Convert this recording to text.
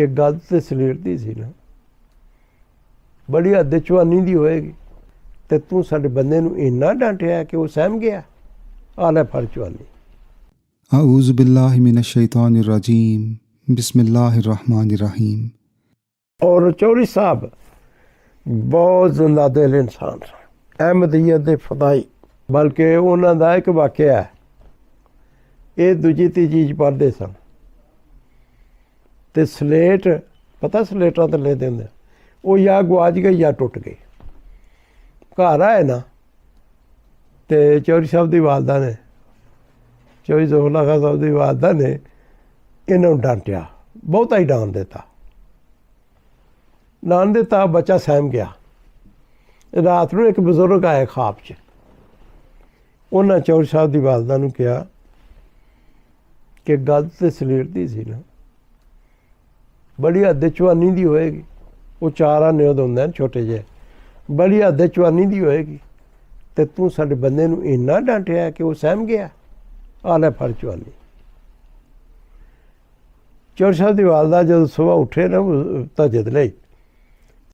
ਕਿ ਗੱਲ ਤੇ ਸਰੀਰ ਦੀ ਸੀ ਨਾ, ਬੜੀ ਹੱਦ ਚਵਾਨੀ ਦੀ ਹੋਏਗੀ, ਤੇ ਤੂੰ ਸਾਡੇ ਬੰਦੇ ਨੂੰ ਇੰਨਾ ਡਾਂਟਿਆ ਕਿ ਉਹ ਸਹਿਮ ਗਿਆ। ਆ ਲੈ ਫੜ ਚਵਾਨੀ। ਆਊਜ਼ੁ ਬਿल्लाहि मिनश शैतानिर रजीम, बिस्मिल्लाहिर रहमानिर रहीम। ਔਰ ਚੌਧਰੀ ਸਾਹਿਬ ਬਹੁਤ ਜ਼ਿੰਦਾ ਦਿਲ ਇਨਸਾਨ ਸਨ, ਅਹਿਮਦੀਅਤ ਦੇ ਫਦਾਈ। ਬਲਕਿ ਉਹਨਾਂ ਦਾ ਇੱਕ ਵਾਕਿਆ ਹੈ, ਇਹ ਦੂਜੀ ਤੀਜੀ 'ਚ ਪੜ੍ਹਦੇ ਸਨ ਤੇ ਸਲੇਟ, ਪਤਾ ਸਲੇਟਾਂ ਤੇ ਲੈ ਦਿੰਦੇ, ਉਹ ਜਾਂ ਗਵਾਚ ਗਈ ਜਾਂ ਟੁੱਟ ਗਈ। ਘਰ ਆਏ ਨਾ ਤੇ ਚੌਧਰੀ ਸਾਹਿਬ ਦੀ ਵਾਲਦਾ ਨੇ, ਚੌਧਰੀ ਜ਼ੋਹਲਾ ਖਾਂ ਸਾਹਿਬ ਦੀ ਵਾਲਦਾ ਨੇ ਇਹਨਾਂ ਨੂੰ ਡਾਂਟਿਆ, ਬਹੁਤਾ ਹੀ ਡਾਂਟ ਦਿੱਤਾ। ਬੱਚਾ ਸਹਿਮ ਗਿਆ। ਰਾਤ ਨੂੰ ਇੱਕ ਬਜ਼ੁਰਗ ਆਏ ਖਾਬ 'ਚ, ਉਹਨਾਂ ਚੌਧਰੀ ਸਾਹਿਬ ਦੀ ਵਾਲਦਾ ਨੂੰ ਕਿਹਾ ਕਿ ਗੱਲ ਤੇ ਸਰੀਰ ਦੀ ਸੀ ਨਾ, ਬੜੀ ਹੱਦ ਚਵਾਨੀ ਦੀ ਹੋਏਗੀ। ਉਹ 4 ਆਨੇ ਉਹਦੇ ਹੁੰਦੇ ਨੇ ਛੋਟੇ ਜਿਹੇ, ਬੜੀ ਹੱਦ ਚਵਾਨੀ ਦੀ ਹੋਏਗੀ, ਤੇ ਤੂੰ ਸਾਡੇ ਬੰਦੇ ਨੂੰ ਇੰਨਾ ਡਾਂਟਿਆ ਕਿ ਉਹ ਸਹਿਮ ਗਿਆ। ਆ ਲੈ ਫੜ ਚਵਾਨੀ। ਚੌਧਰੀ ਸਾਹਿਬ ਦੀ ਵਾਲਦਾ ਜਦੋਂ ਸੁਬਾਹ ਉੱਠੇ ਨਾ ਤਜਦ ਲਈ